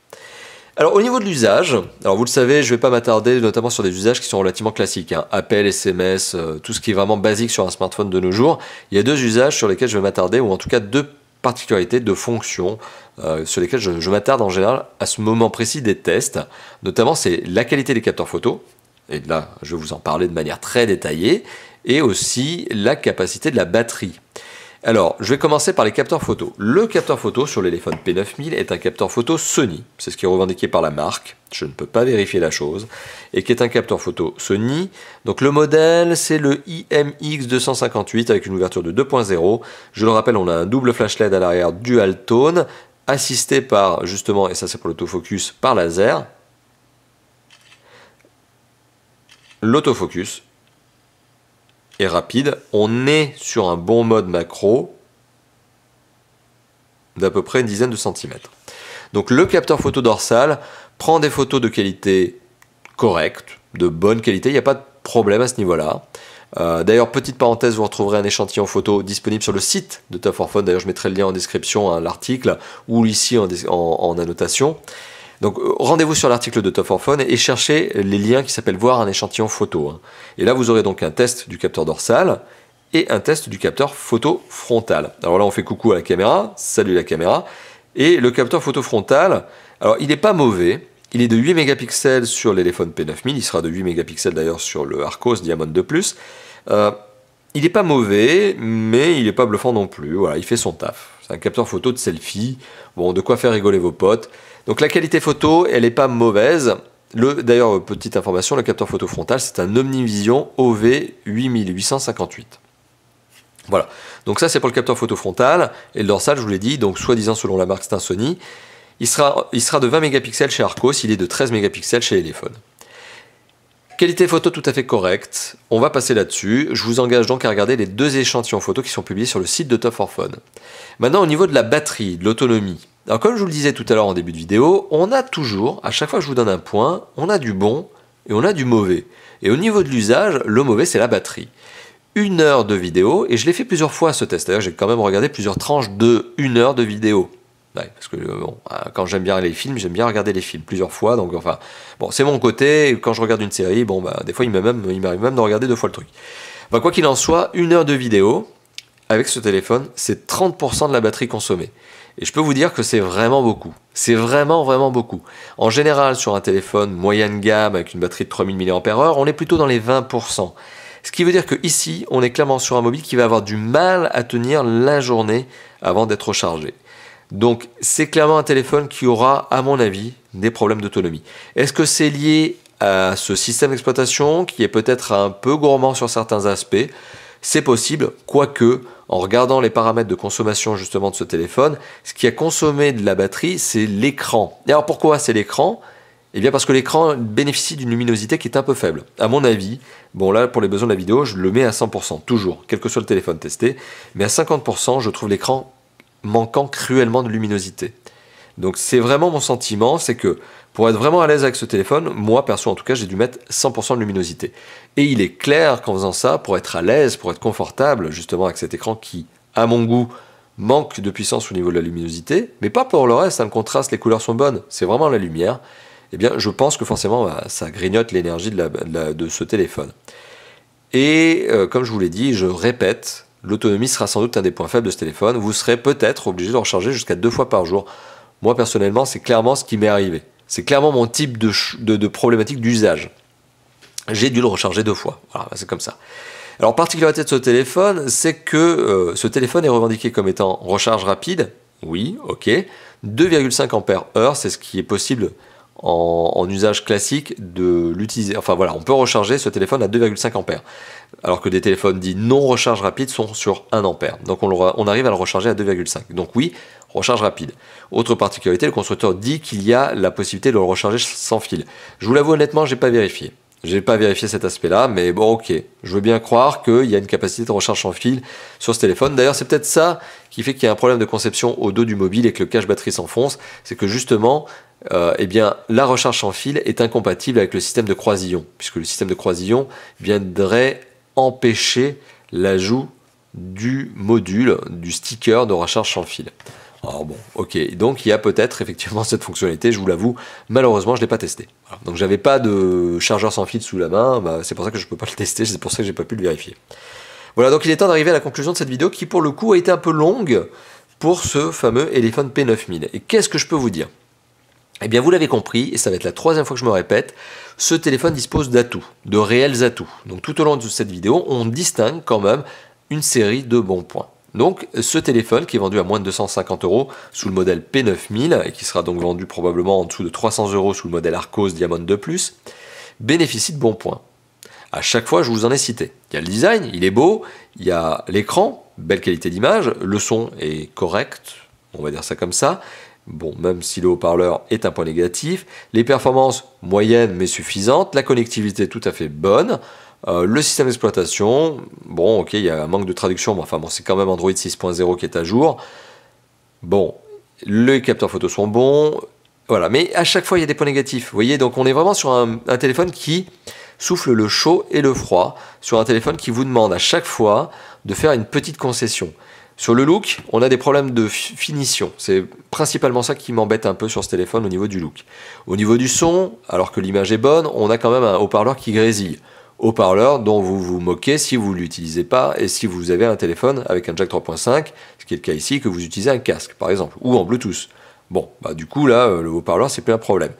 Alors au niveau de l'usage, alors vous le savez, je ne vais pas m'attarder notamment sur des usages qui sont relativement classiques, hein, appel, SMS, tout ce qui est vraiment basique sur un smartphone de nos jours. Il y a 2 usages sur lesquels je vais m'attarder, ou en tout cas 2 particularités, 2 fonctions sur lesquelles je m'attarde en général à ce moment précis des tests. Notamment c'est la qualité des capteurs photo, et là je vais vous en parler de manière très détaillée, et aussi la capacité de la batterie. Alors, je vais commencer par les capteurs photo. Le capteur photo sur l'Elephone P9000 est un capteur photo Sony. C'est ce qui est revendiqué par la marque. Je ne peux pas vérifier la chose. Et qui est un capteur photo Sony. Donc le modèle, c'est le IMX258 avec une ouverture de 2.0. Je le rappelle, on a un double flash LED à l'arrière dual tone, assisté par, justement, et ça c'est pour l'autofocus, par laser. L'autofocus et rapide, on est sur un bon mode macro d'à peu près une dizaine de centimètres. Donc le capteur photo dorsal prend des photos de qualité correcte, de bonne qualité, il n'y a pas de problème à ce niveau-là. D'ailleurs, petite parenthèse, vous retrouverez un échantillon photo disponible sur le site de Tough for Phone. D'ailleurs, je mettrai le lien en description, hein, l'article, ou ici en annotation. Donc rendez-vous sur l'article de Tough for Phone et cherchez les liens qui s'appellent voir un échantillon photo. Hein. Et là vous aurez donc un test du capteur dorsal et un test du capteur photo frontal. Alors là on fait coucou à la caméra, salut la caméra. Et le capteur photo frontal, alors il n'est pas mauvais, il est de 8 mégapixels sur l'Elephone P9000, il sera de 8 mégapixels d'ailleurs sur le Archos Diamond 2+. Il n'est pas mauvais, mais il n'est pas bluffant non plus, voilà, il fait son taf. C'est un capteur photo de selfie, bon, de quoi faire rigoler vos potes. Donc la qualité photo, elle n'est pas mauvaise. D'ailleurs, petite information, le capteur photo frontal, c'est un Omnivision OV8858. Voilà, donc ça c'est pour le capteur photo frontal. Et le dorsal, je vous l'ai dit, donc soi-disant selon la marque, c'est un Sony. Il sera de 20 mégapixels chez Archos, il est de 13 mégapixels chez Elephone. Qualité photo tout à fait correcte, on va passer là-dessus. Je vous engage donc à regarder les 2 échantillons photos qui sont publiés sur le site de Tough for Phone. Maintenant, au niveau de la batterie, de l'autonomie, alors comme je vous le disais tout à l'heure en début de vidéo, on a toujours, à chaque fois que je vous donne un point, on a du bon et on a du mauvais. Et au niveau de l'usage, le mauvais c'est la batterie. 1 heure de vidéo, et je l'ai fait plusieurs fois ce test, d'ailleurs j'ai quand même regardé plusieurs tranches de 1 heure de vidéo. Ouais, parce que bon, quand j'aime bien les films, j'aime bien regarder les films plusieurs fois, donc enfin, bon, c'est mon côté, quand je regarde une série, bon, bah, des fois il m'arrive même de regarder 2 fois le truc. Bah, quoi qu'il en soit, 1 heure de vidéo, avec ce téléphone, c'est 30% de la batterie consommée. Et je peux vous dire que c'est vraiment beaucoup. C'est vraiment, vraiment beaucoup. En général, sur un téléphone moyenne gamme, avec une batterie de 3000 mAh, on est plutôt dans les 20%. Ce qui veut dire qu'ici, on est clairement sur un mobile qui va avoir du mal à tenir la journée avant d'être rechargé. Donc c'est clairement un téléphone qui aura, à mon avis, des problèmes d'autonomie. Est-ce que c'est lié à ce système d'exploitation qui est peut-être un peu gourmand sur certains aspects? C'est possible, quoique, en regardant les paramètres de consommation justement de ce téléphone, ce qui a consommé de la batterie, c'est l'écran. Et alors pourquoi c'est l'écran? Eh bien parce que l'écran bénéficie d'une luminosité qui est un peu faible. À mon avis, bon là pour les besoins de la vidéo, je le mets à 100%, toujours, quel que soit le téléphone testé, mais à 50%, je trouve l'écran manquant cruellement de luminosité. Donc c'est vraiment mon sentiment, c'est que pour être vraiment à l'aise avec ce téléphone, moi perso en tout cas, j'ai dû mettre 100% de luminosité. Et il est clair qu'en faisant ça, pour être à l'aise, pour être confortable, justement avec cet écran qui, à mon goût, manque de puissance au niveau de la luminosité, mais pas pour le reste, hein, le contraste, les couleurs sont bonnes, c'est vraiment la lumière. Eh bien, je pense que forcément, ça grignote l'énergie de ce téléphone. Et comme je vous l'ai dit, je répète, l'autonomie sera sans doute un des points faibles de ce téléphone. Vous serez peut-être obligé de le recharger jusqu'à 2 fois par jour. Moi, personnellement, c'est clairement ce qui m'est arrivé. C'est clairement mon type de problématique d'usage. J'ai dû le recharger 2 fois. Voilà, c'est comme ça. Alors, particularité de ce téléphone, c'est que ce téléphone est revendiqué comme étant recharge rapide. Oui, ok. 2,5 ampères-heure, c'est ce qui est possible en usage classique de l'utiliser. Enfin voilà, on peut recharger ce téléphone à 2,5 ampères. Alors que des téléphones dits non recharge rapide sont sur 1 ampère. Donc on arrive à le recharger à 2,5. Donc oui, recharge rapide. Autre particularité, le constructeur dit qu'il y a la possibilité de le recharger sans fil. Je vous l'avoue honnêtement, j'ai pas vérifié. J'ai pas vérifié cet aspect-là, mais bon, ok. Je veux bien croire qu'il y a une capacité de recharge sans fil sur ce téléphone. D'ailleurs, c'est peut-être ça qui fait qu'il y a un problème de conception au dos du mobile et que le cache-batterie s'enfonce. C'est que justement, eh bien, la recharge sans fil est incompatible avec le système de croisillon, puisque le système de croisillon viendrait empêcher l'ajout du module, du sticker de recharge sans fil. Alors bon, ok, donc il y a peut-être effectivement cette fonctionnalité, je vous l'avoue, malheureusement je ne l'ai pas testé. Voilà. Donc j'avais pas de chargeur sans fil sous la main, bah, c'est pour ça que je ne peux pas le tester, c'est pour ça que j'ai pas pu le vérifier. Voilà, donc il est temps d'arriver à la conclusion de cette vidéo qui pour le coup a été un peu longue pour ce fameux Elephone P9000. Et qu'est-ce que je peux vous dire ? Eh bien vous l'avez compris, et ça va être la 3e fois que je me répète, ce téléphone dispose d'atouts, de réels atouts. Donc tout au long de cette vidéo, on distingue quand même une série de bons points. Donc ce téléphone qui est vendu à moins de 250 € sous le modèle P9000 et qui sera donc vendu probablement en dessous de 300 € sous le modèle Arcos Diamond 2+, bénéficie de bons points. À chaque fois, je vous en ai cité. Il y a le design, il est beau, il y a l'écran, belle qualité d'image, le son est correct, on va dire ça comme ça. Bon, même si le haut-parleur est un point négatif, les performances moyennes mais suffisantes, la connectivité tout à fait bonne, le système d'exploitation, bon ok, il y a un manque de traduction, mais enfin bon, c'est quand même Android 6.0 qui est à jour. Bon, les capteurs photos sont bons, voilà, mais à chaque fois il y a des points négatifs, vous voyez, donc on est vraiment sur un téléphone qui souffle le chaud et le froid, sur un téléphone qui vous demande à chaque fois de faire une petite concession. Sur le look, on a des problèmes de finition. C'est principalement ça qui m'embête un peu sur ce téléphone au niveau du look. Au niveau du son, alors que l'image est bonne, on a quand même un haut-parleur qui grésille. Haut-parleur dont vous vous moquez si vous ne l'utilisez pas et si vous avez un téléphone avec un jack 3.5, ce qui est le cas ici, que vous utilisez un casque par exemple, ou en Bluetooth. Bon, bah, du coup là, le haut-parleur c'est plus un problème.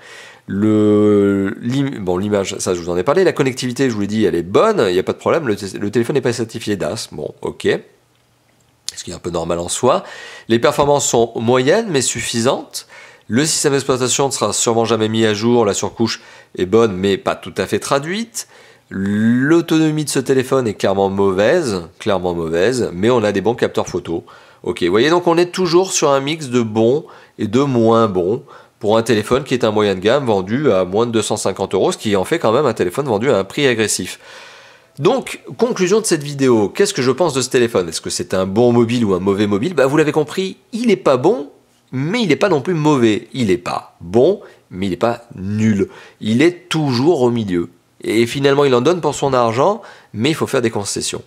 L'image, ça je vous en ai parlé, la connectivité, je vous l'ai dit, elle est bonne, il n'y a pas de problème, le téléphone n'est pas certifié DAS, bon ok. Ce qui est un peu normal en soi. Les performances sont moyennes mais suffisantes. Le système d'exploitation ne sera sûrement jamais mis à jour. La surcouche est bonne mais pas tout à fait traduite. L'autonomie de ce téléphone est clairement mauvaise, mais on a des bons capteurs photo. Ok, vous voyez donc on est toujours sur un mix de bons et de moins bons pour un téléphone qui est un moyen de gamme vendu à moins de 250 €, ce qui en fait quand même un téléphone vendu à un prix agressif. Donc, conclusion de cette vidéo, qu'est-ce que je pense de ce téléphone? Est-ce que c'est un bon mobile ou un mauvais mobile? Bah, vous l'avez compris, il n'est pas bon, mais il n'est pas non plus mauvais. Il n'est pas bon, mais il n'est pas nul. Il est toujours au milieu. Et finalement, il en donne pour son argent, mais il faut faire des concessions.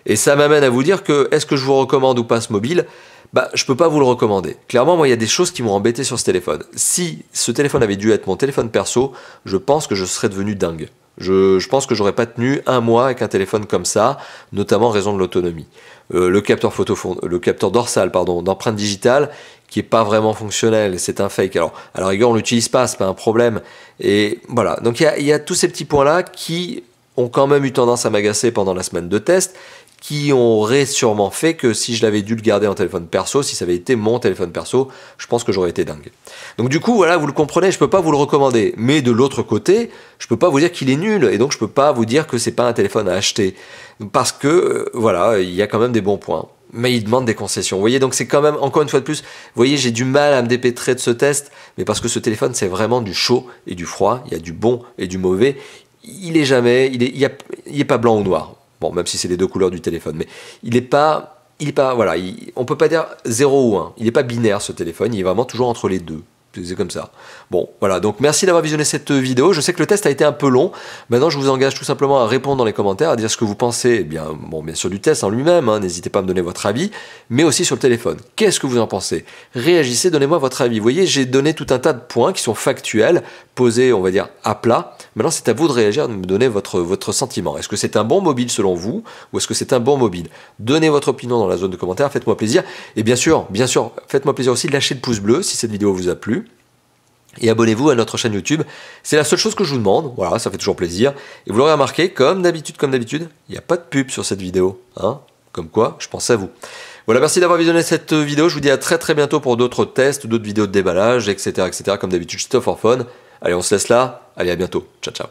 Et ça m'amène à vous dire que, est-ce que je vous recommande ou pas ce mobile? Bah, je peux pas vous le recommander. Clairement, moi, il y a des choses qui m'ont embêté sur ce téléphone. Si ce téléphone avait dû être mon téléphone perso, je pense que je serais devenu dingue. Je pense que j'aurais pas tenu un mois avec un téléphone comme ça, notamment en raison de l'autonomie. Le capteur dorsal, d'empreinte digitale, qui est pas vraiment fonctionnel, c'est un fake. Alors, à la rigueur, on l'utilise pas, c'est pas un problème. Et voilà. Donc, il y a tous ces petits points-là qui ont quand même eu tendance à m'agacer pendant la semaine de test, qui auraient sûrement fait que si je l'avais dû le garder en téléphone perso, si ça avait été mon téléphone perso, je pense que j'aurais été dingue. Donc du coup, voilà, vous le comprenez, je peux pas vous le recommander. Mais de l'autre côté, je peux pas vous dire qu'il est nul, et donc je peux pas vous dire que c'est pas un téléphone à acheter. Parce que, voilà, il y a quand même des bons points. mais il demande des concessions. Vous voyez, donc c'est quand même, encore une fois de plus, vous voyez, j'ai du mal à me dépêtrer de ce test, mais parce que ce téléphone, c'est vraiment du chaud et du froid, il y a du bon et du mauvais, il est pas blanc ou noir. Bon, même si c'est les deux couleurs du téléphone, mais il est pas, voilà, on peut pas dire 0 ou 1, il n'est pas binaire ce téléphone, il est vraiment toujours entre les deux. C'est comme ça. Bon, voilà, donc merci d'avoir visionné cette vidéo. Je sais que le test a été un peu long. Maintenant, je vous engage tout simplement à répondre dans les commentaires, à dire ce que vous pensez, bien sûr du test en lui-même, hein, n'hésitez pas à me donner votre avis, mais aussi sur le téléphone. Qu'est-ce que vous en pensez? Réagissez, donnez-moi votre avis. Vous voyez, j'ai donné tout un tas de points qui sont factuels, posés, on va dire, à plat. Maintenant, c'est à vous de réagir, de me donner votre sentiment. Est-ce que c'est un bon mobile selon vous, ou est-ce que c'est un bon mobile? Donnez votre opinion dans la zone de commentaires, faites-moi plaisir. Et bien sûr, faites-moi plaisir aussi de lâcher le pouce bleu si cette vidéo vous a plu. Et abonnez-vous à notre chaîne YouTube. C'est la seule chose que je vous demande. Voilà, ça fait toujours plaisir. Et vous l'aurez remarqué, comme d'habitude, il n'y a pas de pub sur cette vidéo. Hein, comme quoi, je pense à vous. Voilà, merci d'avoir visionné cette vidéo. Je vous dis à très bientôt pour d'autres tests, d'autres vidéos de déballage, etc. Comme d'habitude, Stuff for Fun. Allez, on se laisse là. Allez, à bientôt. Ciao, ciao.